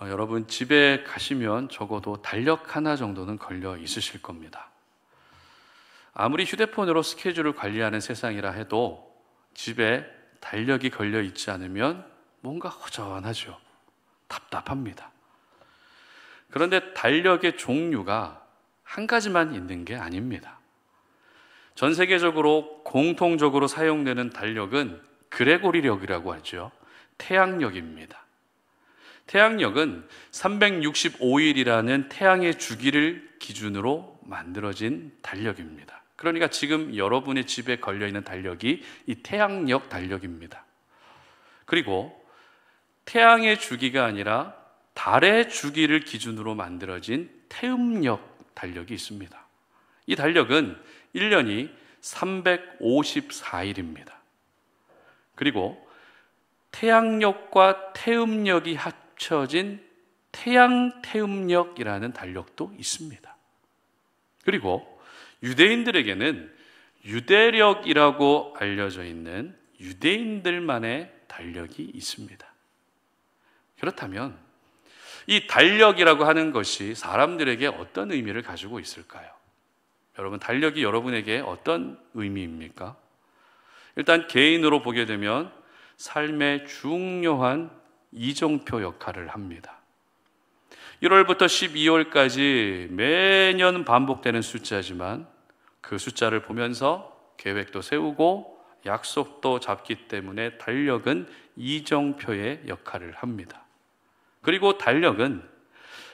여러분 집에 가시면 적어도 달력 하나 정도는 걸려 있으실 겁니다. 아무리 휴대폰으로 스케줄을 관리하는 세상이라 해도 집에 달력이 걸려 있지 않으면 뭔가 허전하죠. 답답합니다. 그런데 달력의 종류가 한 가지만 있는 게 아닙니다. 전 세계적으로 공통적으로 사용되는 달력은 그레고리력이라고 하죠. 태양력입니다. 태양력은 365일이라는 태양의 주기를 기준으로 만들어진 달력입니다. 그러니까 지금 여러분의 집에 걸려있는 달력이 이 태양력 달력입니다. 그리고 태양의 주기가 아니라 달의 주기를 기준으로 만들어진 태음력 달력이 있습니다. 이 달력은 1년이 354일입니다. 그리고 태양력과 태음력이 합쳐진 태양태음력이라는 달력도 있습니다. 그리고 유대인들에게는 유대력이라고 알려져 있는 유대인들만의 달력이 있습니다. 그렇다면 이 달력이라고 하는 것이 사람들에게 어떤 의미를 가지고 있을까요? 여러분, 달력이 여러분에게 어떤 의미입니까? 일단 개인으로 보게 되면 삶의 중요한 이정표 역할을 합니다. 1월부터 12월까지 매년 반복되는 숫자지만 그 숫자를 보면서 계획도 세우고 약속도 잡기 때문에 달력은 이정표의 역할을 합니다. 그리고 달력은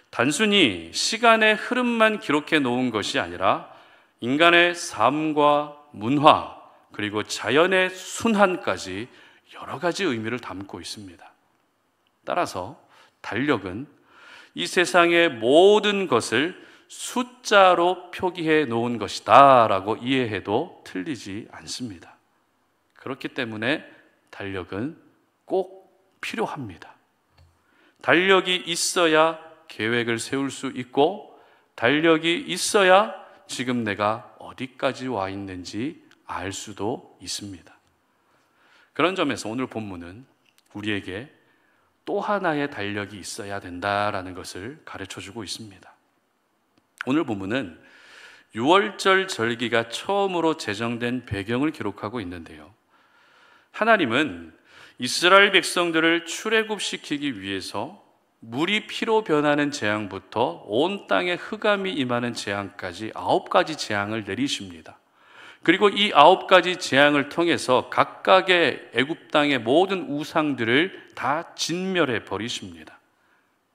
단순히 시간의 흐름만 기록해 놓은 것이 아니라 인간의 삶과 문화 그리고 자연의 순환까지 여러 가지 의미를 담고 있습니다. 따라서 달력은 이 세상의 모든 것을 숫자로 표기해 놓은 것이다 라고 이해해도 틀리지 않습니다. 그렇기 때문에 달력은 꼭 필요합니다. 달력이 있어야 계획을 세울 수 있고 달력이 있어야 지금 내가 어디까지 와 있는지 알 수도 있습니다. 그런 점에서 오늘 본문은 우리에게 또 하나의 달력이 있어야 된다라는 것을 가르쳐주고 있습니다. 오늘 본문은 유월절 절기가 처음으로 제정된 배경을 기록하고 있는데요. 하나님은 이스라엘 백성들을 출애굽시키기 위해서 물이 피로 변하는 재앙부터 온 땅에 흑암이 임하는 재앙까지 9가지 재앙을 내리십니다. 그리고 이 9가지 재앙을 통해서 각각의 애굽 땅의 모든 우상들을 다 진멸해 버리십니다.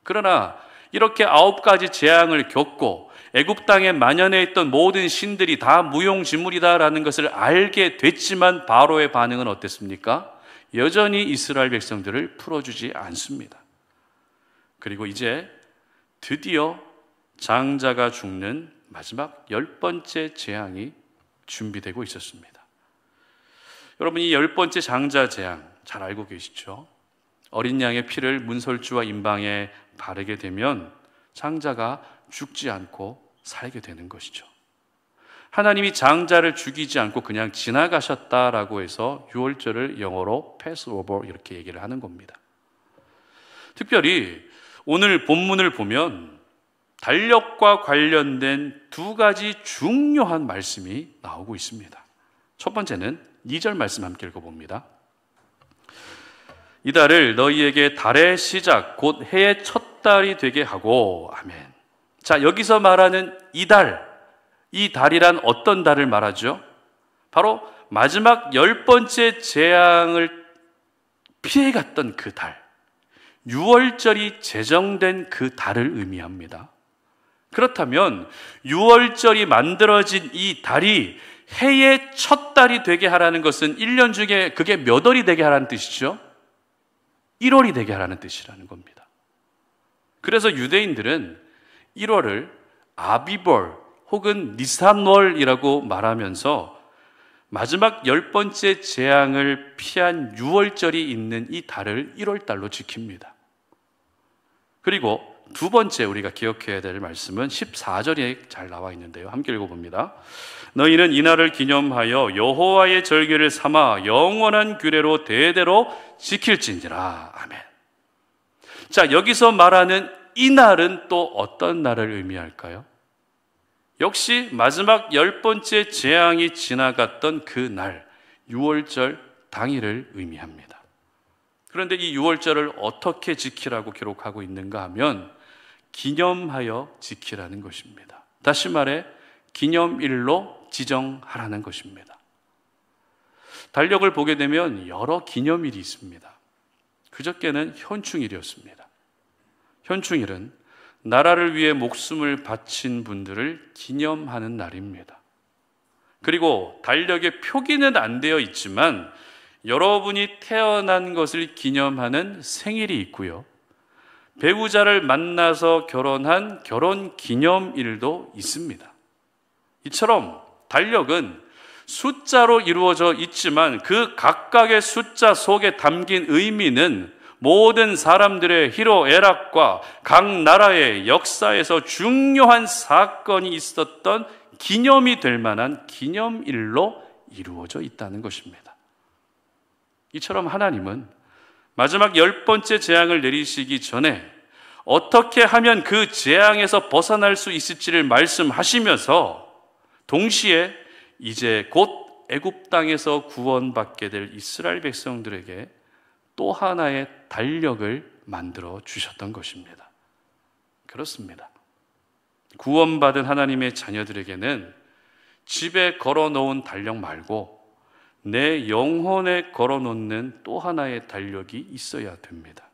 그러나 이렇게 9가지 재앙을 겪고 애굽 땅에 만연해 있던 모든 신들이 다 무용지물이다라는 것을 알게 됐지만 바로의 반응은 어땠습니까? 여전히 이스라엘 백성들을 풀어주지 않습니다. 그리고 이제 드디어 장자가 죽는 마지막 10번째 재앙이 준비되고 있었습니다. 여러분, 이 10번째 장자 재앙 잘 알고 계시죠? 어린 양의 피를 문설주와 임방에 바르게 되면 장자가 죽지 않고 살게 되는 것이죠. 하나님이 장자를 죽이지 않고 그냥 지나가셨다라고 해서 유월절을 영어로 패스오버 이렇게 얘기를 하는 겁니다. 특별히 오늘 본문을 보면 달력과 관련된 2가지 중요한 말씀이 나오고 있습니다. 첫 번째는 2절 말씀 함께 읽어봅니다. 이 달을 너희에게 달의 시작 곧 해의 첫 달이 되게 하고 아멘. 자, 여기서 말하는 이 달이란 어떤 달을 말하죠? 바로 마지막 10번째 재앙을 피해갔던 그 달, 유월절이 제정된 그 달을 의미합니다. 그렇다면 유월절이 만들어진 이 달이 해의 첫 달이 되게 하라는 것은 1년 중에 그게 몇 월이 되게 하라는 뜻이죠? 1월이 되게 하라는 뜻이라는 겁니다. 그래서 유대인들은 1월을 아비벌 혹은 니산월이라고 말하면서 마지막 10번째 재앙을 피한 유월절이 있는 이 달을 1월달로 지킵니다. 그리고 두 번째 우리가 기억해야 될 말씀은 14절에 잘 나와 있는데요. 함께 읽어봅니다. 너희는 이날을 기념하여 여호와의 절기를 삼아 영원한 규례로 대대로 지킬진지라. 아멘. 자, 여기서 말하는 이 날은 또 어떤 날을 의미할까요? 역시 마지막 10번째 재앙이 지나갔던 그 날, 유월절 당일을 의미합니다. 그런데 이 유월절을 어떻게 지키라고 기록하고 있는가 하면 기념하여 지키라는 것입니다. 다시 말해 기념일로 지정하라는 것입니다. 달력을 보게 되면 여러 기념일이 있습니다. 그저께는 현충일이었습니다. 현충일은 나라를 위해 목숨을 바친 분들을 기념하는 날입니다. 그리고 달력에 표기는 안 되어 있지만 여러분이 태어난 것을 기념하는 생일이 있고요. 배우자를 만나서 결혼한 결혼 기념일도 있습니다. 이처럼 달력은 숫자로 이루어져 있지만 그 각각의 숫자 속에 담긴 의미는 모든 사람들의 희로애락과 각 나라의 역사에서 중요한 사건이 있었던 기념이 될 만한 기념일로 이루어져 있다는 것입니다. 이처럼 하나님은 마지막 10번째 재앙을 내리시기 전에 어떻게 하면 그 재앙에서 벗어날 수 있을지를 말씀하시면서 동시에 이제 곧 애굽 땅에서 구원받게 될 이스라엘 백성들에게 또 하나의 달력을 만들어 주셨던 것입니다. 그렇습니다. 구원받은 하나님의 자녀들에게는 집에 걸어놓은 달력 말고 내 영혼에 걸어놓는 또 하나의 달력이 있어야 됩니다.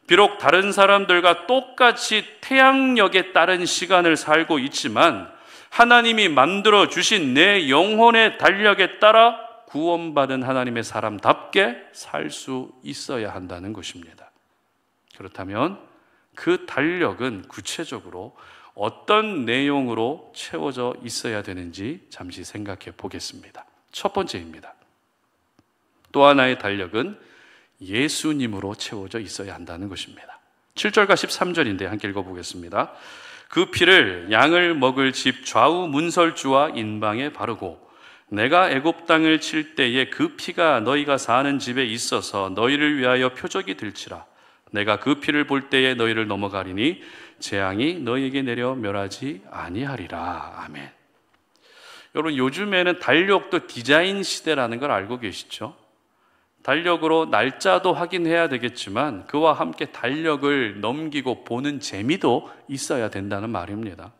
비록 다른 사람들과 똑같이 태양력에 따른 시간을 살고 있지만 하나님이 만들어 주신 내 영혼의 달력에 따라 구원받은 하나님의 사람답게 살 수 있어야 한다는 것입니다. 그렇다면 그 달력은 구체적으로 어떤 내용으로 채워져 있어야 되는지 잠시 생각해 보겠습니다. 첫 번째입니다. 또 하나의 달력은 예수님으로 채워져 있어야 한다는 것입니다. 7절과 13절인데 함께 읽어보겠습니다. 그 피를 양을 먹을 집 좌우 문설주와 인방에 바르고 내가 애굽 땅을 칠 때에 그 피가 너희가 사는 집에 있어서 너희를 위하여 표적이 될지라. 내가 그 피를 볼 때에 너희를 넘어가리니 재앙이 너희에게 내려 멸하지 아니하리라. 아멘. 여러분, 요즘에는 달력도 디자인 시대라는 걸 알고 계시죠? 달력으로 날짜도 확인해야 되겠지만 그와 함께 달력을 넘기고 보는 재미도 있어야 된다는 말입니다.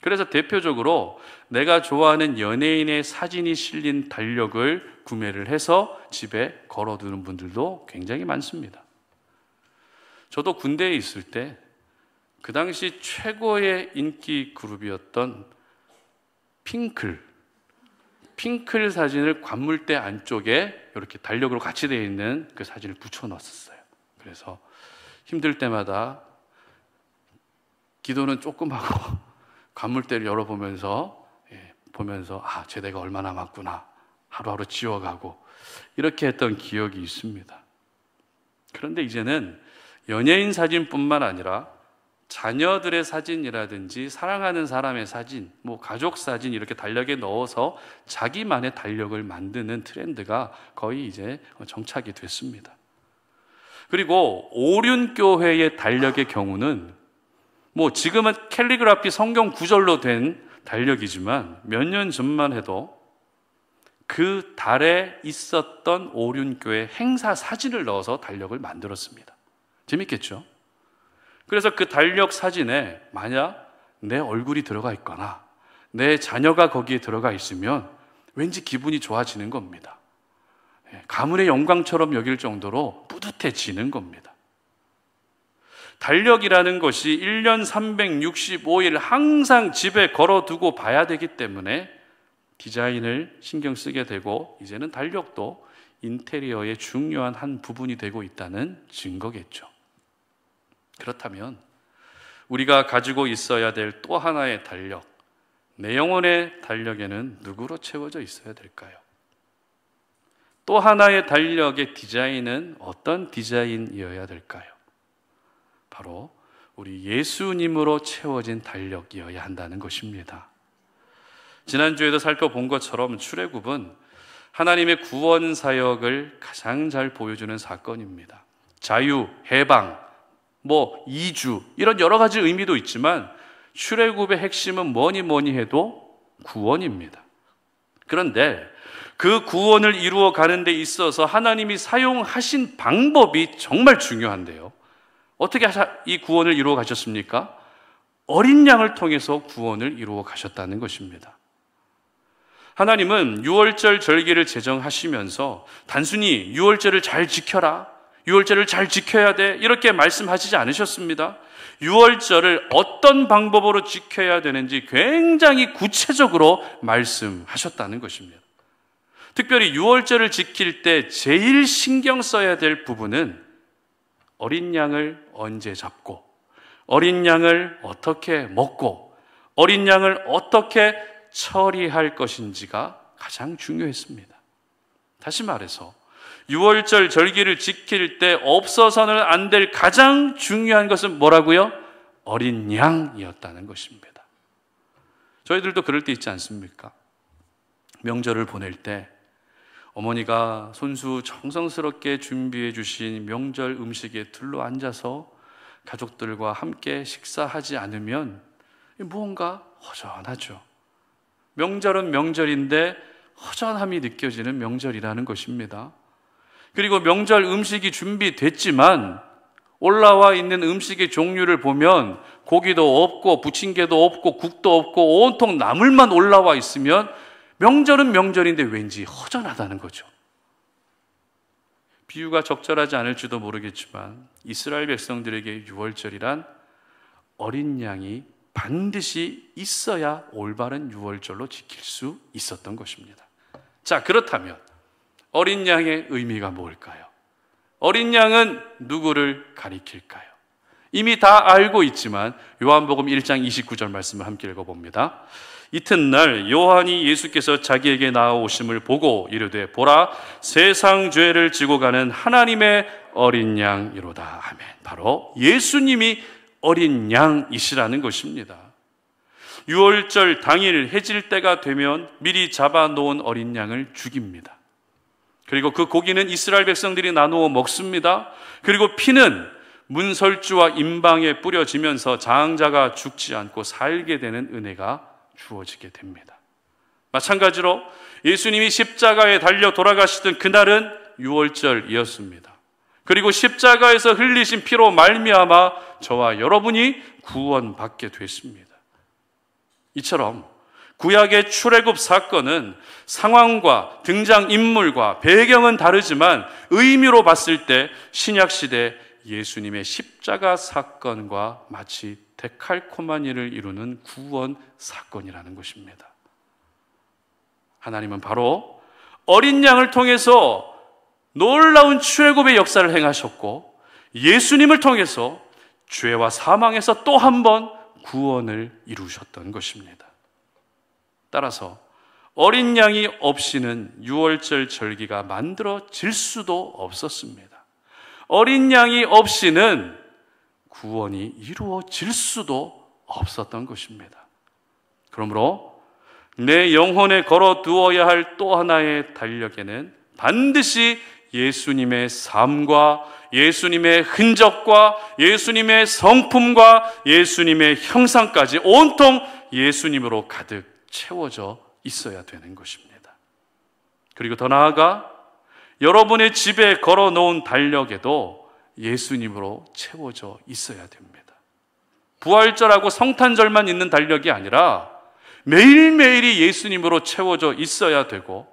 그래서 대표적으로 내가 좋아하는 연예인의 사진이 실린 달력을 구매를 해서 집에 걸어두는 분들도 굉장히 많습니다. 저도 군대에 있을 때 그 당시 최고의 인기 그룹이었던 핑클 사진을 관물대 안쪽에 이렇게 달력으로 같이 되어 있는 그 사진을 붙여놨었어요. 그래서 힘들 때마다 기도는 조금 하고 관물대를 열어보면서 보면서 제대가 얼마 남았구나 하루하루 지워가고 이렇게 했던 기억이 있습니다. 그런데 이제는 연예인 사진뿐만 아니라 자녀들의 사진이라든지 사랑하는 사람의 사진, 가족 사진 이렇게 달력에 넣어서 자기만의 달력을 만드는 트렌드가 거의 이제 정착이 됐습니다. 그리고 오륜교회의 달력의 경우는 지금은 캘리그라피 성경 구절로 된 달력이지만 몇 년 전만 해도 그 달에 있었던 오륜교회 행사 사진을 넣어서 달력을 만들었습니다. 재밌겠죠? 그래서 그 달력 사진에 만약 내 얼굴이 들어가 있거나 내 자녀가 거기에 들어가 있으면 왠지 기분이 좋아지는 겁니다. 가문의 영광처럼 여길 정도로 뿌듯해지는 겁니다. 달력이라는 것이 1년 365일 항상 집에 걸어두고 봐야 되기 때문에 디자인을 신경 쓰게 되고 이제는 달력도 인테리어의 중요한 한 부분이 되고 있다는 증거겠죠. 그렇다면 우리가 가지고 있어야 될 또 하나의 달력, 내 영혼의 달력에는 누구로 채워져 있어야 될까요? 또 하나의 달력의 디자인은 어떤 디자인이어야 될까요? 바로 우리 예수님으로 채워진 달력이어야 한다는 것입니다. 지난주에도 살펴본 것처럼 출애굽은 하나님의 구원 사역을 가장 잘 보여주는 사건입니다. 자유, 해방, 이주 이런 여러 가지 의미도 있지만 출애굽의 핵심은 뭐니 해도 구원입니다. 그런데 그 구원을 이루어 가는 데 있어서 하나님이 사용하신 방법이 정말 중요한데요. 어떻게 이 구원을 이루어 가셨습니까? 어린 양을 통해서 구원을 이루어 가셨다는 것입니다. 하나님은 유월절 절기를 제정하시면서 단순히 유월절을 잘 지켜라, 유월절을 잘 지켜야 돼 이렇게 말씀하시지 않으셨습니다. 유월절을 어떤 방법으로 지켜야 되는지 굉장히 구체적으로 말씀하셨다는 것입니다. 특별히 유월절을 지킬 때 제일 신경 써야 될 부분은 어린 양을 언제 잡고, 어린 양을 어떻게 먹고, 어린 양을 어떻게 처리할 것인지가 가장 중요했습니다. 다시 말해서 유월절 절기를 지킬 때 없어서는 안 될 가장 중요한 것은 뭐라고요? 어린 양이었다는 것입니다. 저희들도 그럴 때 있지 않습니까? 명절을 보낼 때 어머니가 손수 정성스럽게 준비해 주신 명절 음식에 둘러앉아서 가족들과 함께 식사하지 않으면 무언가 허전하죠. 명절은 명절인데 허전함이 느껴지는 명절이라는 것입니다. 그리고 명절 음식이 준비됐지만 올라와 있는 음식의 종류를 보면 고기도 없고 부침개도 없고 국도 없고 온통 나물만 올라와 있으면 명절은 명절인데 왠지 허전하다는 거죠. 비유가 적절하지 않을지도 모르겠지만 이스라엘 백성들에게 유월절이란 어린 양이 반드시 있어야 올바른 유월절로 지킬 수 있었던 것입니다. 자, 그렇다면 어린 양의 의미가 뭘까요? 어린 양은 누구를 가리킬까요? 이미 다 알고 있지만 요한복음 1장 29절 말씀을 함께 읽어봅니다. 이튿날 요한이 예수께서 자기에게 나아오심을 보고 이르되 보라 세상 죄를 지고 가는 하나님의 어린 양이로다. 아멘. 바로 예수님이 어린 양이시라는 것입니다. 유월절 당일 해질 때가 되면 미리 잡아놓은 어린 양을 죽입니다. 그리고 그 고기는 이스라엘 백성들이 나누어 먹습니다. 그리고 피는 문설주와 임방에 뿌려지면서 장자가 죽지 않고 살게 되는 은혜가 주어지게 됩니다. 마찬가지로 예수님이 십자가에 달려 돌아가시던 그날은 유월절이었습니다. 그리고 십자가에서 흘리신 피로 말미암아 저와 여러분이 구원받게 됐습니다. 이처럼 구약의 출애굽 사건은 상황과 등장인물과 배경은 다르지만 의미로 봤을 때 신약시대 예수님의 십자가 사건과 마치 데칼코마니를 이루는 구원 사건이라는 것입니다. 하나님은 바로 어린 양을 통해서 놀라운 출애굽의 역사를 행하셨고 예수님을 통해서 죄와 사망에서 또 한 번 구원을 이루셨던 것입니다. 따라서 어린 양이 없이는 유월절 절기가 만들어질 수도 없었습니다. 어린 양이 없이는 구원이 이루어질 수도 없었던 것입니다. 그러므로 내 영혼에 걸어두어야 할 또 하나의 달력에는 반드시 예수님의 삶과 예수님의 흔적과 예수님의 성품과 예수님의 형상까지 온통 예수님으로 가득 채워져 있어야 되는 것입니다. 그리고 더 나아가 여러분의 집에 걸어놓은 달력에도 예수님으로 채워져 있어야 됩니다. 부활절하고 성탄절만 있는 달력이 아니라 매일매일이 예수님으로 채워져 있어야 되고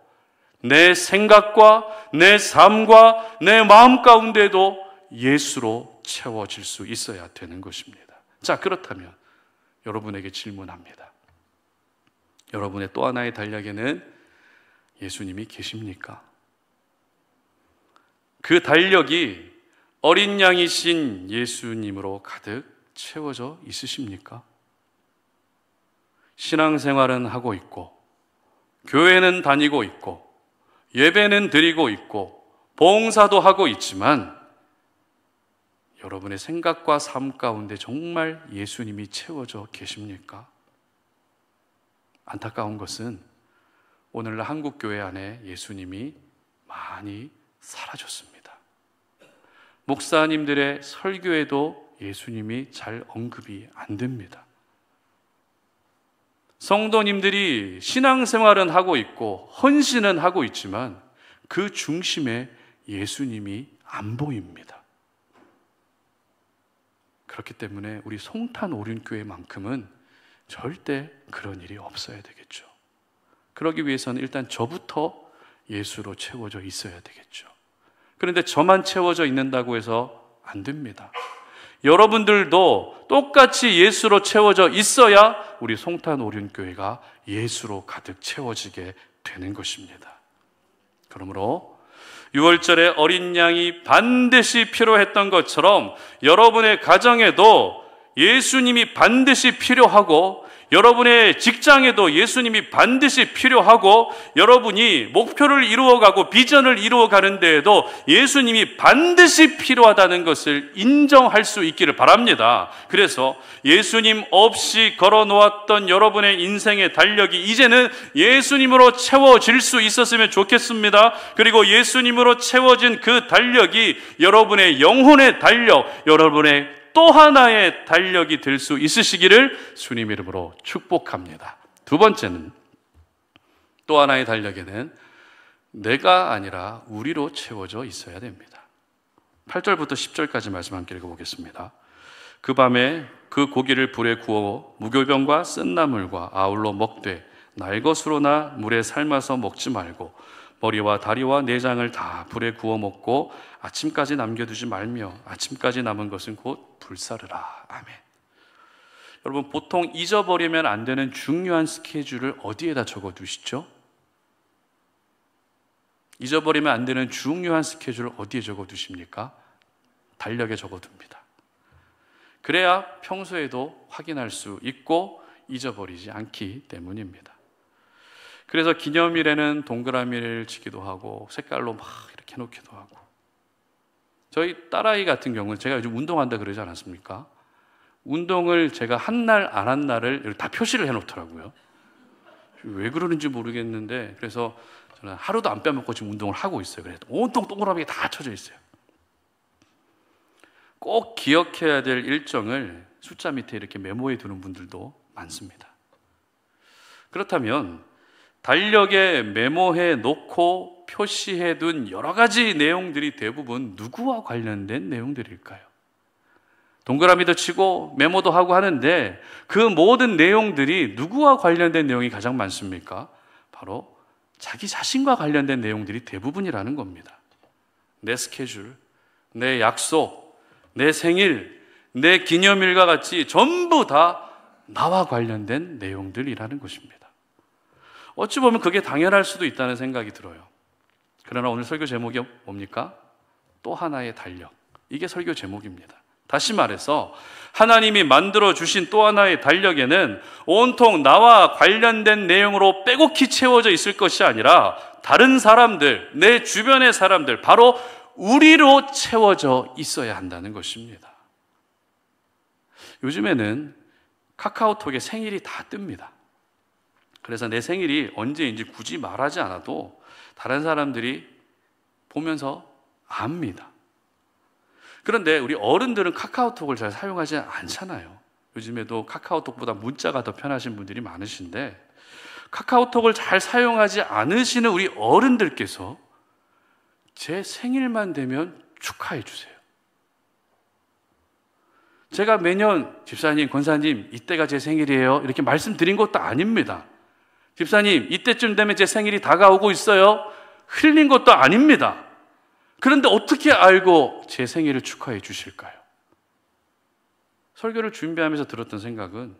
내 생각과 내 삶과 내 마음 가운데도 예수로 채워질 수 있어야 되는 것입니다. 자, 그렇다면 여러분에게 질문합니다. 여러분의 또 하나의 달력에는 예수님이 계십니까? 그 달력이 어린 양이신 예수님으로 가득 채워져 있으십니까? 신앙생활은 하고 있고 교회는 다니고 있고 예배는 드리고 있고 봉사도 하고 있지만 여러분의 생각과 삶 가운데 정말 예수님이 채워져 계십니까? 안타까운 것은 오늘날 한국교회 안에 예수님이 많이 사라졌습니다. 목사님들의 설교에도 예수님이 잘 언급이 안 됩니다. 성도님들이 신앙생활은 하고 있고 헌신은 하고 있지만 그 중심에 예수님이 안 보입니다. 그렇기 때문에 우리 송탄 오륜교회만큼은 절대 그런 일이 없어야 되겠죠. 그러기 위해서는 일단 저부터 예수로 채워져 있어야 되겠죠. 그런데 저만 채워져 있는다고 해서 안 됩니다. 여러분들도 똑같이 예수로 채워져 있어야 우리 송탄 오륜교회가 예수로 가득 채워지게 되는 것입니다. 그러므로 6월절에 어린 양이 반드시 필요했던 것처럼 여러분의 가정에도 예수님이 반드시 필요하고, 여러분의 직장에도 예수님이 반드시 필요하고, 여러분이 목표를 이루어가고 비전을 이루어가는 데에도 예수님이 반드시 필요하다는 것을 인정할 수 있기를 바랍니다. 그래서 예수님 없이 걸어놓았던 여러분의 인생의 달력이 이제는 예수님으로 채워질 수 있었으면 좋겠습니다. 그리고 예수님으로 채워진 그 달력이 여러분의 영혼의 달력, 여러분의 또 하나의 달력이 될 수 있으시기를 주님 이름으로 축복합니다. 두 번째는, 또 하나의 달력에는 내가 아니라 우리로 채워져 있어야 됩니다. 8절부터 10절까지 말씀 함께 읽어보겠습니다. 그 밤에 그 고기를 불에 구워 무교병과 쓴 나물과 아울러 먹되 날것으로나 물에 삶아서 먹지 말고 머리와 다리와 내장을 다 불에 구워 먹고 아침까지 남겨두지 말며 아침까지 남은 것은 곧 불사르라. 아멘. 여러분, 보통 잊어버리면 안 되는 중요한 스케줄을 어디에다 적어두시죠? 잊어버리면 안 되는 중요한 스케줄을 어디에 적어두십니까? 달력에 적어둡니다. 그래야 평소에도 확인할 수 있고 잊어버리지 않기 때문입니다. 그래서 기념일에는 동그라미를 치기도 하고 색깔로 막 이렇게 해놓기도 하고, 저희 딸아이 같은 경우는 제가 요즘 운동한다 그러지 않았습니까? 운동을 제가 한 날 안 한 날을 다 표시를 해놓더라고요. 왜 그러는지 모르겠는데, 그래서 저는 하루도 안 빼먹고 지금 운동을 하고 있어요. 그래서 온통 동그라미가 다 쳐져 있어요. 꼭 기억해야 될 일정을 숫자 밑에 이렇게 메모해 두는 분들도 많습니다. 그렇다면 달력에 메모해 놓고 표시해 둔 여러 가지 내용들이 대부분 누구와 관련된 내용들일까요? 동그라미도 치고 메모도 하고 하는데 그 모든 내용들이 누구와 관련된 내용이 가장 많습니까? 바로 자기 자신과 관련된 내용들이 대부분이라는 겁니다. 내 스케줄, 내 약속, 내 생일, 내 기념일과 같이 전부 다 나와 관련된 내용들이라는 것입니다. 어찌 보면 그게 당연할 수도 있다는 생각이 들어요. 그러나 오늘 설교 제목이 뭡니까? 또 하나의 달력. 이게 설교 제목입니다. 다시 말해서 하나님이 만들어주신 또 하나의 달력에는 온통 나와 관련된 내용으로 빼곡히 채워져 있을 것이 아니라 다른 사람들, 내 주변의 사람들, 바로 우리로 채워져 있어야 한다는 것입니다. 요즘에는 카카오톡에 생일이 다 뜹니다. 그래서 내 생일이 언제인지 굳이 말하지 않아도 다른 사람들이 보면서 압니다. 그런데 우리 어른들은 카카오톡을 잘 사용하지 않잖아요. 요즘에도 카카오톡보다 문자가 더 편하신 분들이 많으신데, 카카오톡을 잘 사용하지 않으시는 우리 어른들께서 제 생일만 되면 축하해 주세요. 제가 매년 집사님, 권사님 이때가 제 생일이에요 이렇게 말씀드린 것도 아닙니다. 집사님 이때쯤 되면 제 생일이 다가오고 있어요 흘린 것도 아닙니다. 그런데 어떻게 알고 제 생일을 축하해 주실까요? 설교를 준비하면서 들었던 생각은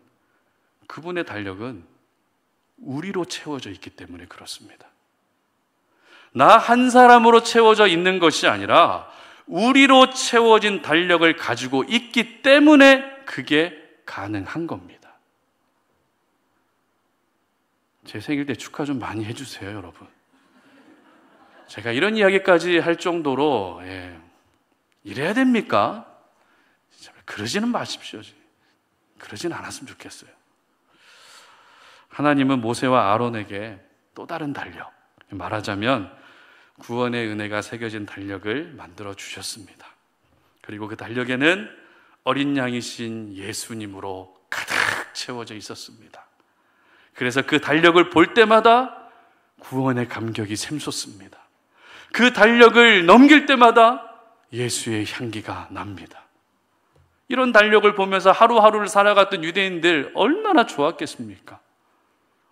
그분의 달력은 우리로 채워져 있기 때문에 그렇습니다. 나 한 사람으로 채워져 있는 것이 아니라 우리로 채워진 달력을 가지고 있기 때문에 그게 가능한 겁니다. 제 생일 때 축하 좀 많이 해주세요, 여러분. 제가 이런 이야기까지 할 정도로 이래야 됩니까? 그러지는 마십시오. 그러지는 않았으면 좋겠어요. 하나님은 모세와 아론에게 또 다른 달력, 말하자면 구원의 은혜가 새겨진 달력을 만들어 주셨습니다. 그리고 그 달력에는 어린 양이신 예수님으로 가득 채워져 있었습니다. 그래서 그 달력을 볼 때마다 구원의 감격이 샘솟습니다. 그 달력을 넘길 때마다 예수의 향기가 납니다. 이런 달력을 보면서 하루하루를 살아갔던 유대인들 얼마나 좋았겠습니까?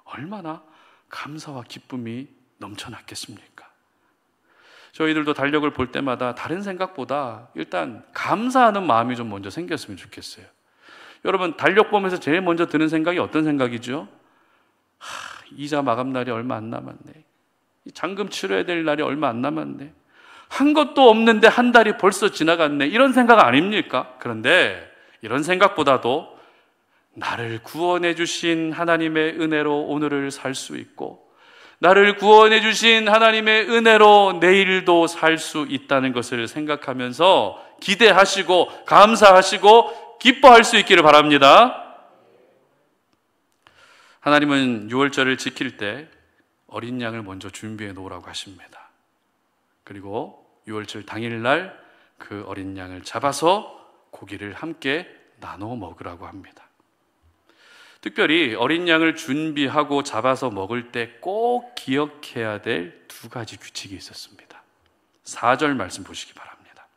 얼마나 감사와 기쁨이 넘쳐났겠습니까? 저희들도 달력을 볼 때마다 다른 생각보다 일단 감사하는 마음이 좀 먼저 생겼으면 좋겠어요. 여러분, 달력 보면서 제일 먼저 드는 생각이 어떤 생각이죠? 이자 마감 날이 얼마 안 남았네. 잔금 치러야 될 날이 얼마 안 남았네. 한 것도 없는데 한 달이 벌써 지나갔네. 이런 생각 아닙니까? 그런데 이런 생각보다도 나를 구원해 주신 하나님의 은혜로 오늘을 살 수 있고, 나를 구원해 주신 하나님의 은혜로 내일도 살 수 있다는 것을 생각하면서 기대하시고 감사하시고 기뻐할 수 있기를 바랍니다. 하나님은 유월절을 지킬 때 어린 양을 먼저 준비해 놓으라고 하십니다. 그리고 유월절 당일날 그 어린 양을 잡아서 고기를 함께 나눠 먹으라고 합니다. 특별히 어린 양을 준비하고 잡아서 먹을 때 꼭 기억해야 될 두 가지 규칙이 있었습니다. 4절 말씀 보시기 바랍니다.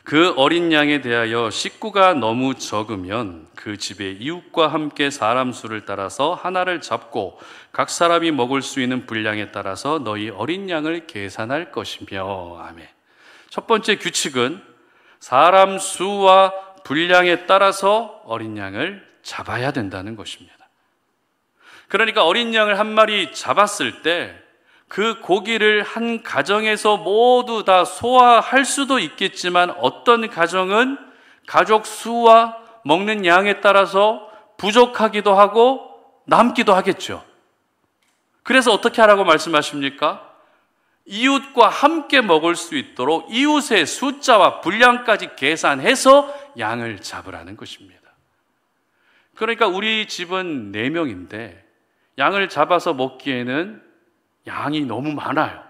그 어린 양에 대하여 식구가 너무 적으면 그 집의 이웃과 함께 사람 수를 따라서 하나를 잡고 각 사람이 먹을 수 있는 분량에 따라서 너희 어린 양을 계산할 것이며. 아멘. 첫 번째 규칙은 사람 수와 분량에 따라서 어린 양을 잡아야 된다는 것입니다. 그러니까 어린 양을 한 마리 잡았을 때 그 고기를 한 가정에서 모두 다 소화할 수도 있겠지만 어떤 가정은 가족 수와 먹는 양에 따라서 부족하기도 하고 남기도 하겠죠. 그래서 어떻게 하라고 말씀하십니까? 이웃과 함께 먹을 수 있도록 이웃의 숫자와 분량까지 계산해서 양을 잡으라는 것입니다. 그러니까 우리 집은 4명인데 양을 잡아서 먹기에는 양이 너무 많아요.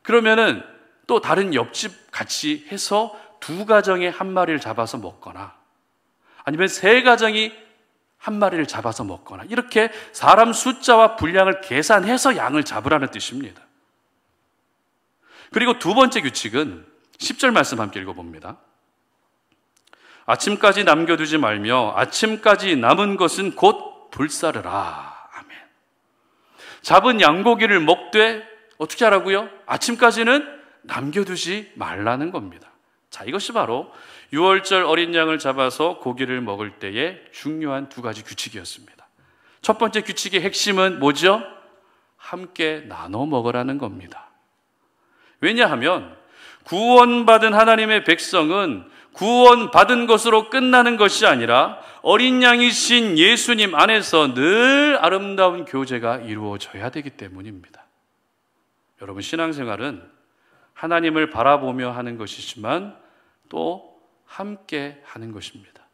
그러면은 또 다른 옆집 같이 해서 2가정에 한 마리를 잡아서 먹거나 아니면 3가정이 한 마리를 잡아서 먹거나 이렇게 사람 숫자와 분량을 계산해서 양을 잡으라는 뜻입니다. 그리고 두 번째 규칙은 10절 말씀 함께 읽어봅니다. 아침까지 남겨두지 말며 아침까지 남은 것은 곧 불사르라. 아멘. 잡은 양고기를 먹되 어떻게 하라고요? 아침까지는 남겨두지 말라는 겁니다. 자, 이것이 바로 유월절 어린 양을 잡아서 고기를 먹을 때의 중요한 2가지 규칙이었습니다. 첫 번째 규칙의 핵심은 뭐죠? 함께 나눠 먹으라는 겁니다. 왜냐하면 구원받은 하나님의 백성은 구원받은 것으로 끝나는 것이 아니라 어린 양이신 예수님 안에서 늘 아름다운 교제가 이루어져야 되기 때문입니다. 여러분, 신앙생활은 하나님을 바라보며 하는 것이지만 또 함께 하는 것입니다.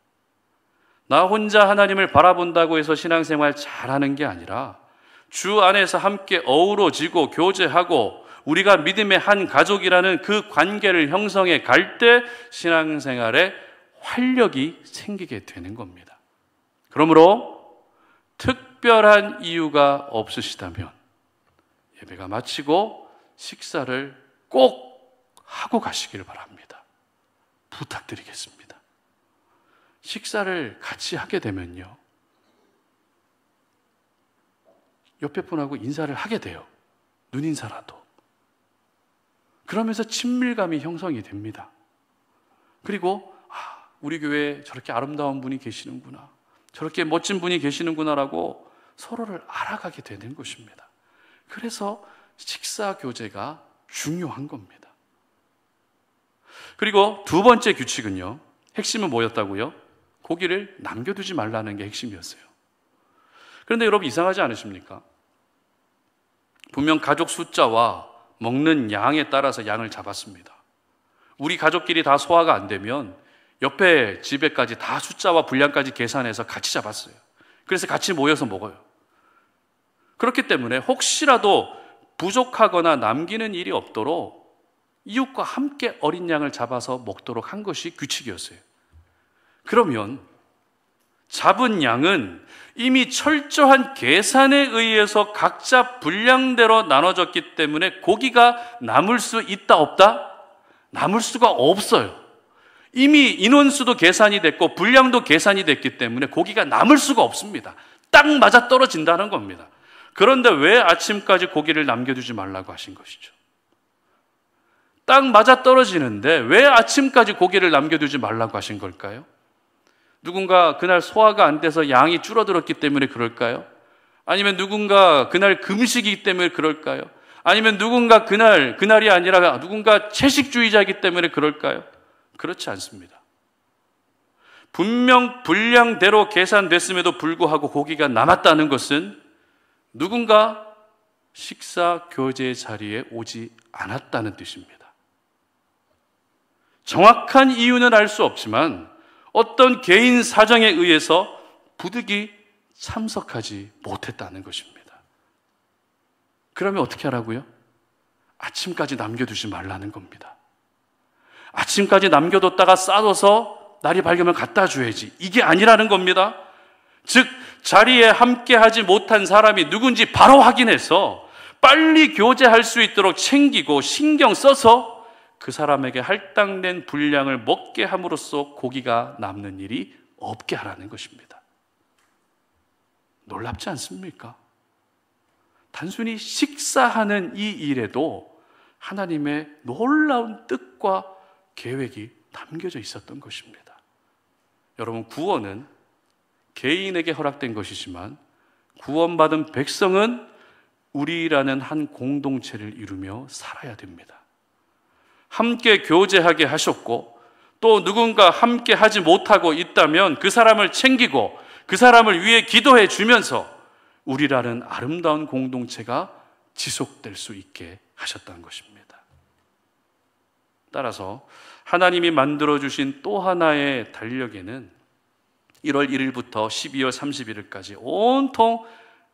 나 혼자 하나님을 바라본다고 해서 신앙생활 잘하는 게 아니라 주 안에서 함께 어우러지고 교제하고 우리가 믿음의 한 가족이라는 그 관계를 형성해 갈 때 신앙생활에 활력이 생기게 되는 겁니다. 그러므로 특별한 이유가 없으시다면 예배가 마치고 식사를 꼭 하고 가시기를 바랍니다. 부탁드리겠습니다. 식사를 같이 하게 되면요, 옆에 분하고 인사를 하게 돼요. 눈인사라도. 그러면서 친밀감이 형성이 됩니다. 그리고 우리 교회에 저렇게 아름다운 분이 계시는구나, 저렇게 멋진 분이 계시는구나라고 서로를 알아가게 되는 것입니다. 그래서 식사 교제가 중요한 겁니다. 그리고 두 번째 규칙은요, 핵심은 뭐였다고요? 고기를 남겨두지 말라는 게 핵심이었어요. 그런데 여러분, 이상하지 않으십니까? 분명 가족 숫자와 먹는 양에 따라서 양을 잡았습니다. 우리 가족끼리 다 소화가 안 되면 옆에 집에까지 다 숫자와 분량까지 계산해서 같이 잡았어요. 그래서 같이 모여서 먹어요. 그렇기 때문에 혹시라도 부족하거나 남기는 일이 없도록 이웃과 함께 어린 양을 잡아서 먹도록 한 것이 규칙이었어요. 그러면 잡은 양은 이미 철저한 계산에 의해서 각자 분량대로 나눠졌기 때문에 고기가 남을 수 있다 없다? 남을 수가 없어요. 이미 인원수도 계산이 됐고 분량도 계산이 됐기 때문에 고기가 남을 수가 없습니다. 딱 맞아 떨어진다는 겁니다. 그런데 왜 아침까지 고기를 남겨두지 말라고 하신 것이죠? 딱 맞아 떨어지는데 왜 아침까지 고기를 남겨두지 말라고 하신 걸까요? 누군가 그날 소화가 안 돼서 양이 줄어들었기 때문에 그럴까요? 아니면 누군가 그날 금식이기 때문에 그럴까요? 아니면 누군가 그날이 아니라 누군가 채식주의자이기 때문에 그럴까요? 그렇지 않습니다. 분명 분량대로 계산됐음에도 불구하고 고기가 남았다는 것은 누군가 식사 교제 자리에 오지 않았다는 뜻입니다. 정확한 이유는 알 수 없지만 어떤 개인 사정에 의해서 부득이 참석하지 못했다는 것입니다. 그러면 어떻게 하라고요? 아침까지 남겨두지 말라는 겁니다. 아침까지 남겨뒀다가 싸둬서 날이 밝으면 갖다 줘야지. 이게 아니라는 겁니다. 즉 자리에 함께하지 못한 사람이 누군지 바로 확인해서 빨리 교제할 수 있도록 챙기고 신경 써서 그 사람에게 할당된 분량을 먹게 함으로써 고기가 남는 일이 없게 하라는 것입니다. 놀랍지 않습니까? 단순히 식사하는 이 일에도 하나님의 놀라운 뜻과 계획이 담겨져 있었던 것입니다. 여러분, 구원은 개인에게 허락된 것이지만 구원받은 백성은 우리라는 한 공동체를 이루며 살아야 됩니다. 함께 교제하게 하셨고 또 누군가 함께 하지 못하고 있다면 그 사람을 챙기고 그 사람을 위해 기도해 주면서 우리라는 아름다운 공동체가 지속될 수 있게 하셨다는 것입니다. 따라서 하나님이 만들어주신 또 하나의 달력에는 1월 1일부터 12월 31일까지 온통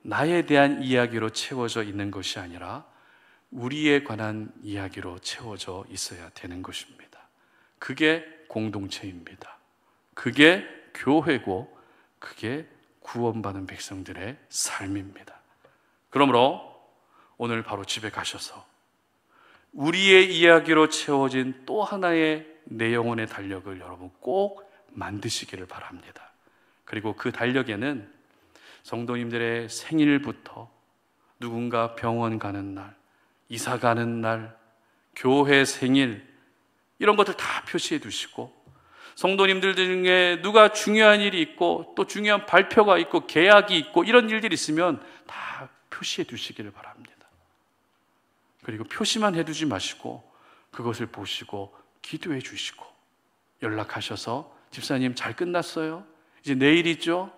나에 대한 이야기로 채워져 있는 것이 아니라 우리에 관한 이야기로 채워져 있어야 되는 것입니다. 그게 공동체입니다. 그게 교회고 그게 구원받은 백성들의 삶입니다. 그러므로 오늘 바로 집에 가셔서 우리의 이야기로 채워진 또 하나의 내 영혼의 달력을 여러분 꼭 만드시기를 바랍니다. 그리고 그 달력에는 성도님들의 생일부터 누군가 병원 가는 날, 이사 가는 날, 교회 생일 이런 것들 다 표시해 두시고 성도님들 중에 누가 중요한 일이 있고 또 중요한 발표가 있고 계약이 있고 이런 일들이 있으면 다 표시해 두시기를 바랍니다. 그리고 표시만 해두지 마시고 그것을 보시고 기도해 주시고 연락하셔서 집사님 잘 끝났어요? 이제 내일이죠?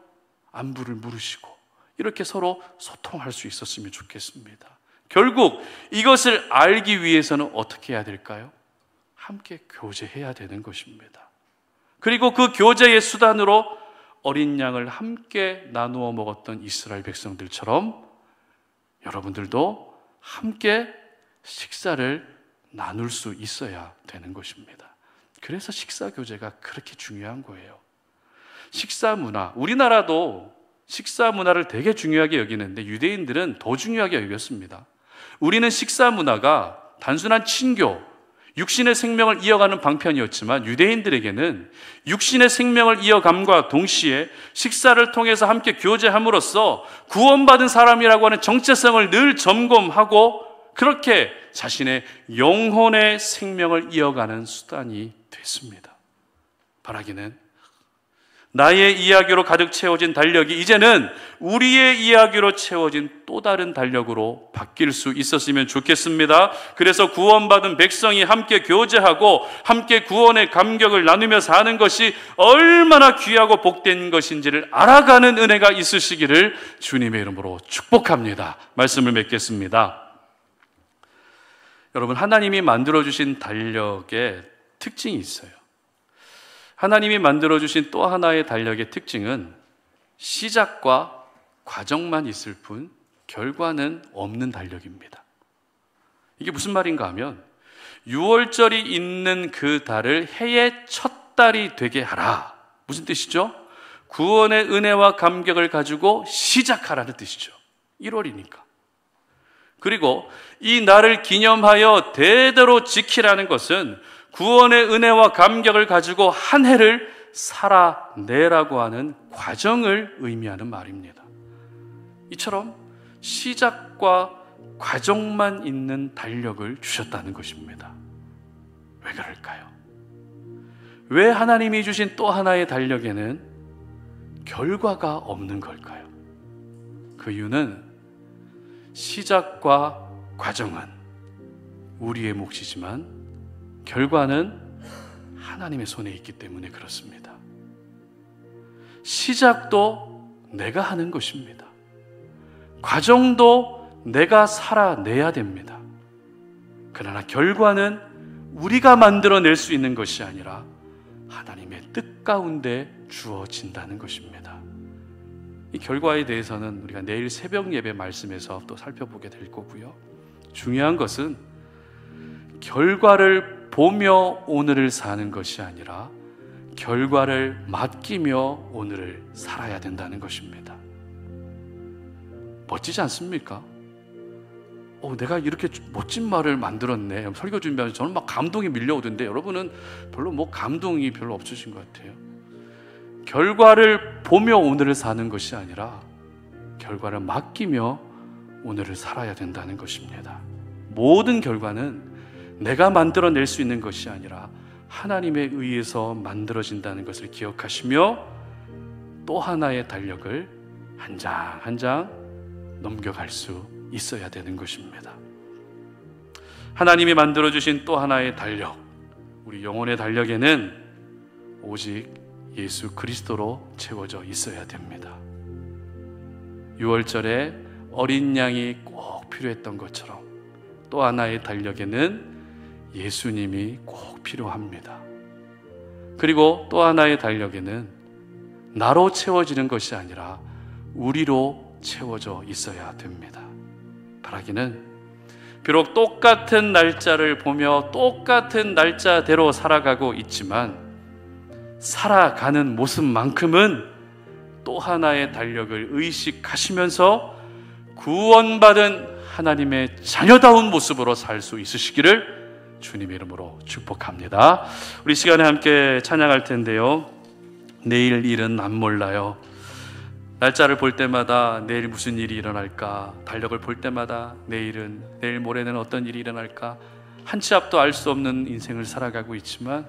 안부를 물으시고 이렇게 서로 소통할 수 있었으면 좋겠습니다. 결국 이것을 알기 위해서는 어떻게 해야 될까요? 함께 교제해야 되는 것입니다. 그리고 그 교제의 수단으로 어린 양을 함께 나누어 먹었던 이스라엘 백성들처럼 여러분들도 함께 식사를 나눌 수 있어야 되는 것입니다. 그래서 식사 교제가 그렇게 중요한 거예요. 식사 문화, 우리나라도 식사 문화를 되게 중요하게 여기는데 유대인들은 더 중요하게 여겼습니다. 우리는 식사 문화가 단순한 친교, 육신의 생명을 이어가는 방편이었지만 유대인들에게는 육신의 생명을 이어감과 동시에 식사를 통해서 함께 교제함으로써 구원받은 사람이라고 하는 정체성을 늘 점검하고 그렇게 자신의 영혼의 생명을 이어가는 수단이 됐습니다. 바라기는 나의 이야기로 가득 채워진 달력이 이제는 우리의 이야기로 채워진 또 다른 달력으로 바뀔 수 있었으면 좋겠습니다. 그래서 구원받은 백성이 함께 교제하고 함께 구원의 감격을 나누며 사는 것이 얼마나 귀하고 복된 것인지를 알아가는 은혜가 있으시기를 주님의 이름으로 축복합니다. 말씀을 맺겠습니다. 여러분, 하나님이 만들어주신 달력에 특징이 있어요. 하나님이 만들어주신 또 하나의 달력의 특징은 시작과 과정만 있을 뿐 결과는 없는 달력입니다. 이게 무슨 말인가 하면 6월절이 있는 그 달을 해의 첫 달이 되게 하라. 무슨 뜻이죠? 구원의 은혜와 감격을 가지고 시작하라는 뜻이죠. 1월이니까. 그리고 이 날을 기념하여 대대로 지키라는 것은 구원의 은혜와 감격을 가지고 한 해를 살아내라고 하는 과정을 의미하는 말입니다. 이처럼 시작과 과정만 있는 달력을 주셨다는 것입니다. 왜 그럴까요? 왜 하나님이 주신 또 하나의 달력에는 결과가 없는 걸까요? 그 이유는 시작과 과정은 우리의 몫이지만 결과는 하나님의 손에 있기 때문에 그렇습니다. 시작도 내가 하는 것입니다. 과정도 내가 살아내야 됩니다. 그러나 결과는 우리가 만들어낼 수 있는 것이 아니라 하나님의 뜻 가운데 주어진다는 것입니다. 이 결과에 대해서는 우리가 내일 새벽 예배 말씀에서 또 살펴보게 될 거고요. 중요한 것은 결과를 보며 오늘을 사는 것이 아니라 결과를 맡기며 오늘을 살아야 된다는 것입니다. 멋지지 않습니까? 내가 이렇게 멋진 말을 만들었네. 설교 준비하면서 저는 막 감동이 밀려오던데 여러분은 별로 감동이 별로 없으신 것 같아요. 결과를 보며 오늘을 사는 것이 아니라 결과를 맡기며 오늘을 살아야 된다는 것입니다. 모든 결과는 내가 만들어낼 수 있는 것이 아니라 하나님에 의해서 만들어진다는 것을 기억하시며 또 하나의 달력을 한 장 한 장 넘겨갈 수 있어야 되는 것입니다. 하나님이 만들어주신 또 하나의 달력, 우리 영혼의 달력에는 오직 예수 그리스도로 채워져 있어야 됩니다. 6월절에 어린 양이 꼭 필요했던 것처럼 또 하나의 달력에는 예수님이 꼭 필요합니다. 그리고 또 하나의 달력에는 나로 채워지는 것이 아니라 우리로 채워져 있어야 됩니다. 바라기는 비록 똑같은 날짜를 보며 똑같은 날짜대로 살아가고 있지만 살아가는 모습만큼은 또 하나의 달력을 의식하시면서 구원받은 하나님의 자녀다운 모습으로 살 수 있으시기를 주님의 이름으로 축복합니다. 우리 시간에 함께 찬양할 텐데요. 내일 일은 안 몰라요. 날짜를 볼 때마다 내일 무슨 일이 일어날까, 달력을 볼 때마다 내일 모레는 어떤 일이 일어날까, 한 치 앞도 알 수 없는 인생을 살아가고 있지만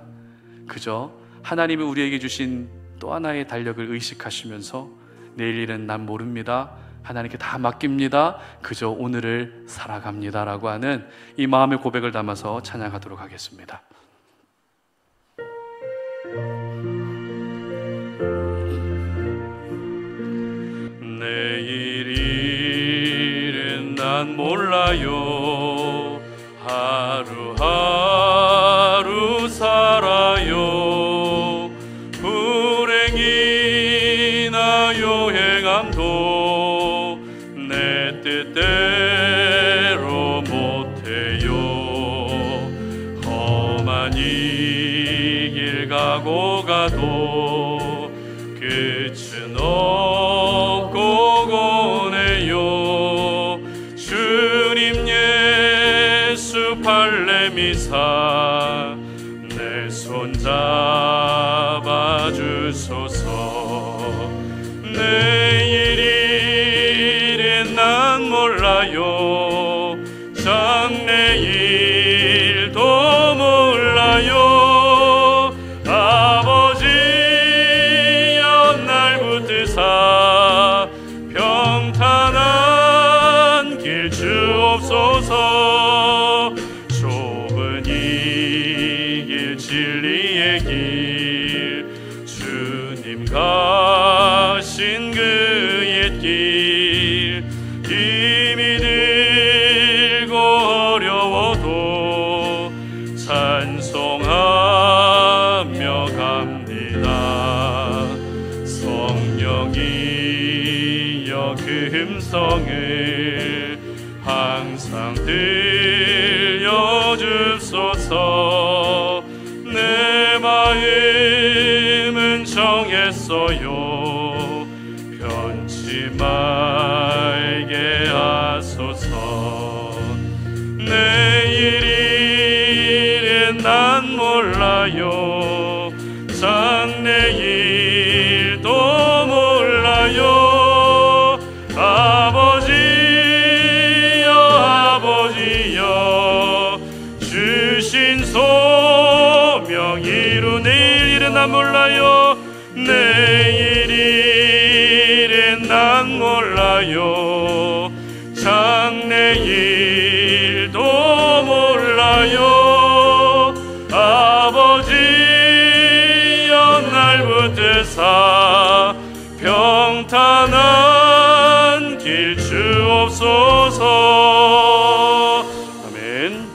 그저 하나님이 우리에게 주신 또 하나의 달력을 의식하시면서 내일 일은 난 모릅니다, 하나님께 다 맡깁니다, 그저 오늘을 살아갑니다 라고 하는 이 마음의 고백을 담아서 찬양하도록 하겠습니다. 내일 일은 난 몰라요, 하루하루 살아요. 불행이나 요행함도 내 뜻대로 못해요. 험한 이 길 가고 가도 끝은 없고 고네요. 주님 예수 팔레미사 내 손 잡아주소서. 내일 일은 난 몰라요, 장래일도 몰라요. 아버지여 날 붙드사 평탄한 길 주옵소서. 좁은 이 길 진리의 길 주님 가신 그의 길 힘이 들고 어려워도 찬송하며 갑니다. 성령이여 그 음성을 항상 들려주소서. 내 마음은 정해 말게 하소서. 내일은 난 몰라요. 장래일도 몰라요. 아버지여 아버지여 주신 소명 이루. 내일은 난 몰라요. 내일은 난 몰라요. 장래일도 몰라요. 아버지여 날 붙드사 평탄한 길 주옵소서. 아멘.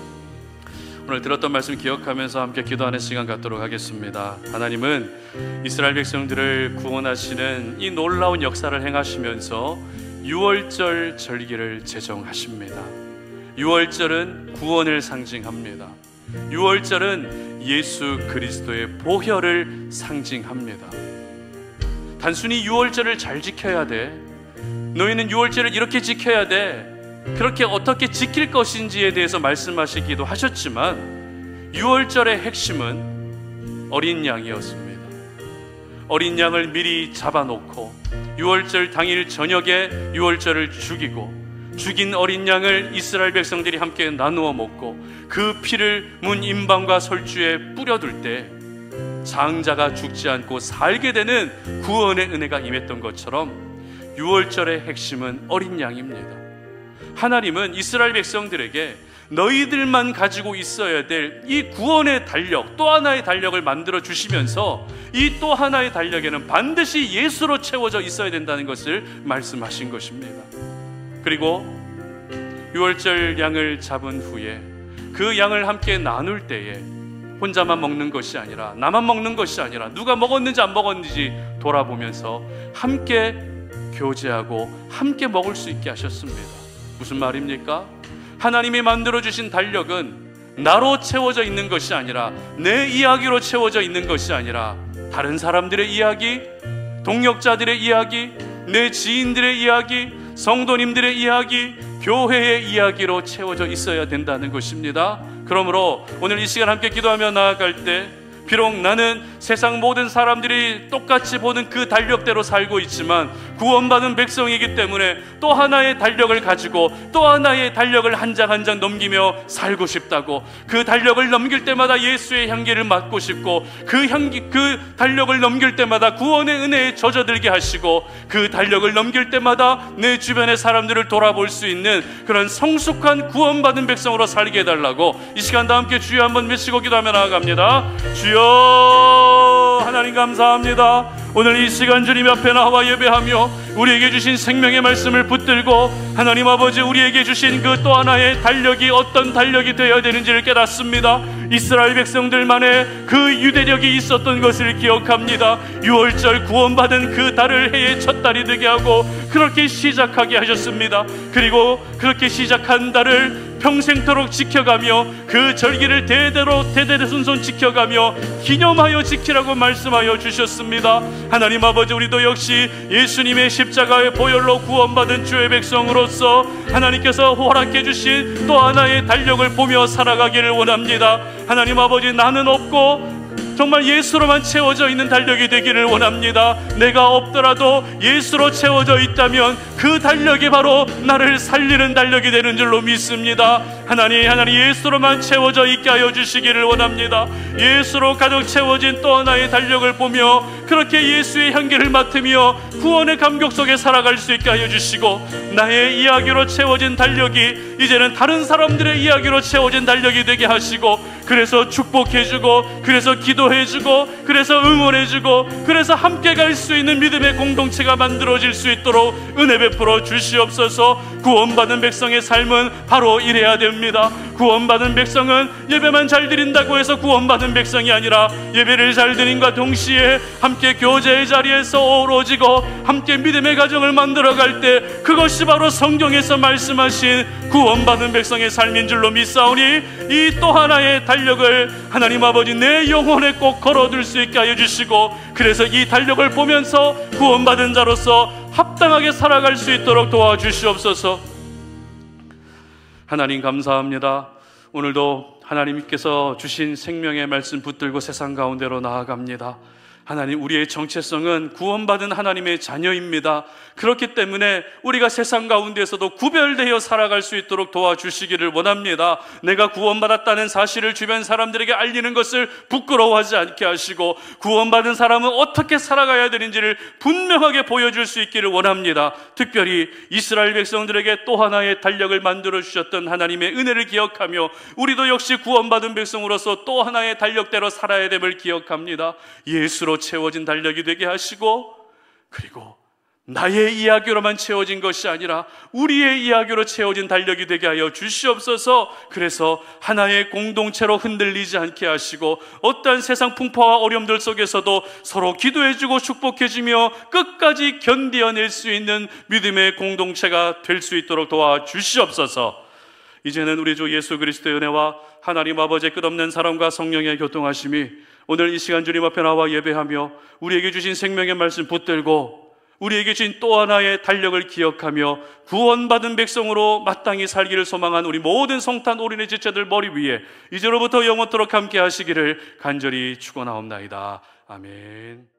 오늘 들었던 말씀 기억하면서 함께 기도하는 시간 갖도록 하겠습니다. 하나님은 이스라엘 백성들을 구원하시는 이 놀라운 역사를 행하시면서 유월절 절기를 제정하십니다. 유월절은 구원을 상징합니다. 유월절은 예수 그리스도의 보혈을 상징합니다. 단순히 유월절을 잘 지켜야 돼, 너희는 유월절을 이렇게 지켜야 돼, 그렇게 어떻게 지킬 것인지에 대해서 말씀하시기도 하셨지만 유월절의 핵심은 어린 양이었습니다. 어린 양을 미리 잡아놓고 유월절 당일 저녁에 유월절을 죽이고, 죽인 어린 양을 이스라엘 백성들이 함께 나누어 먹고 그 피를 문 임방과 설주에 뿌려둘 때 장자가 죽지 않고 살게 되는 구원의 은혜가 임했던 것처럼 유월절의 핵심은 어린 양입니다. 하나님은 이스라엘 백성들에게 너희들만 가지고 있어야 될 이 구원의 달력, 또 하나의 달력을 만들어 주시면서 이 또 하나의 달력에는 반드시 예수로 채워져 있어야 된다는 것을 말씀하신 것입니다. 그리고 유월절 양을 잡은 후에 그 양을 함께 나눌 때에 혼자만 먹는 것이 아니라, 나만 먹는 것이 아니라 누가 먹었는지 안 먹었는지 돌아보면서 함께 교제하고 함께 먹을 수 있게 하셨습니다. 무슨 말입니까? 하나님이 만들어주신 달력은 나로 채워져 있는 것이 아니라, 내 이야기로 채워져 있는 것이 아니라 다른 사람들의 이야기, 동역자들의 이야기, 내 지인들의 이야기, 성도님들의 이야기, 교회의 이야기로 채워져 있어야 된다는 것입니다. 그러므로 오늘 이 시간 함께 기도하며 나아갈 때 비록 나는 세상 모든 사람들이 똑같이 보는 그 달력대로 살고 있지만 구원받은 백성이기 때문에 또 하나의 달력을 가지고 또 하나의 달력을 한 장 한 장 넘기며 살고 싶다고, 그 달력을 넘길 때마다 예수의 향기를 맡고 싶고, 그 달력을 넘길 때마다 구원의 은혜에 젖어들게 하시고, 그 달력을 넘길 때마다 내 주변의 사람들을 돌아볼 수 있는 그런 성숙한 구원받은 백성으로 살게 해달라고 이 시간 다 함께 주여 한번 외치고 기도하며 나아갑니다. 주여 하나님 감사합니다. 오늘 이 시간 주님 앞에 나와 예배하며 우리에게 주신 생명의 말씀을 붙들고 하나님 아버지 우리에게 주신 그 또 하나의 달력이 어떤 달력이 되어야 되는지를 깨닫습니다. 이스라엘 백성들만의 그 유대력이 있었던 것을 기억합니다. 유월절 구원받은 그 달을 해의 첫 달이 되게 하고 그렇게 시작하게 하셨습니다. 그리고 그렇게 시작한 달을 평생토록 지켜가며 그 절기를 대대손손 지켜가며 기념하여 지키라고 말씀하여 주셨습니다. 하나님 아버지 우리도 역시 예수님의 십자가의 보혈로 구원받은 주의 백성으로서 하나님께서 허락해 주신 또 하나의 달력을 보며 살아가기를 원합니다. 하나님 아버지 나는 없고 정말 예수로만 채워져 있는 달력이 되기를 원합니다. 내가 없더라도 예수로 채워져 있다면 그 달력이 바로 나를 살리는 달력이 되는 줄로 믿습니다. 하나님 예수로만 채워져 있게 하여 주시기를 원합니다. 예수로 가득 채워진 또 하나의 달력을 보며 그렇게 예수의 향기를 맡으며 구원의 감격 속에 살아갈 수 있게 하여 주시고, 나의 이야기로 채워진 달력이 이제는 다른 사람들의 이야기로 채워진 달력이 되게 하시고, 그래서 축복해주고, 그래서 기도해주고, 그래서 응원해주고, 그래서 함께 갈 수 있는 믿음의 공동체가 만들어질 수 있도록 은혜 베풀어 주시옵소서. 구원받은 백성의 삶은 바로 이래야 됩니다. 구원받은 백성은 예배만 잘 드린다고 해서 구원받은 백성이 아니라 예배를 잘 드림과 동시에 함께 교제의 자리에서 어우러지고 함께 믿음의 가정을 만들어갈 때 그것이 바로 성경에서 말씀하신 구원받은 백성의 삶인 줄로 믿사오니 이 또 하나의 달력을 하나님 아버지 내 영혼에 꼭 걸어둘 수 있게 하여 주시고, 그래서 이 달력을 보면서 구원받은 자로서 합당하게 살아갈 수 있도록 도와주시옵소서. 하나님 감사합니다. 오늘도 하나님께서 주신 생명의 말씀 붙들고 세상 가운데로 나아갑니다. 하나님, 우리의 정체성은 구원받은 하나님의 자녀입니다. 그렇기 때문에 우리가 세상 가운데서도 구별되어 살아갈 수 있도록 도와주시기를 원합니다. 내가 구원받았다는 사실을 주변 사람들에게 알리는 것을 부끄러워하지 않게 하시고, 구원받은 사람은 어떻게 살아가야 되는지를 분명하게 보여줄 수 있기를 원합니다. 특별히 이스라엘 백성들에게 또 하나의 달력을 만들어 주셨던 하나님의 은혜를 기억하며, 우리도 역시 구원받은 백성으로서 또 하나의 달력대로 살아야 됨을 기억합니다. 예수로 채워진 달력이 되게 하시고, 그리고 나의 이야기로만 채워진 것이 아니라 우리의 이야기로 채워진 달력이 되게 하여 주시옵소서. 그래서 하나의 공동체로 흔들리지 않게 하시고, 어떠한 세상 풍파와 어려움들 속에서도 서로 기도해주고 축복해주며 끝까지 견디어낼 수 있는 믿음의 공동체가 될 수 있도록 도와주시옵소서. 이제는 우리 주 예수 그리스도의 은혜와 하나님 아버지의 끝없는 사랑과 성령의 교통하심이 오늘 이 시간 주님 앞에 나와 예배하며 우리에게 주신 생명의 말씀 붙들고, 우리에게 주신 또 하나의 달력을 기억하며 구원받은 백성으로 마땅히 살기를 소망한 우리 모든 성탄 올인의 지체들 머리 위에 이제로부터 영원토록 함께 하시기를 간절히 축원하옵나이다. 아멘.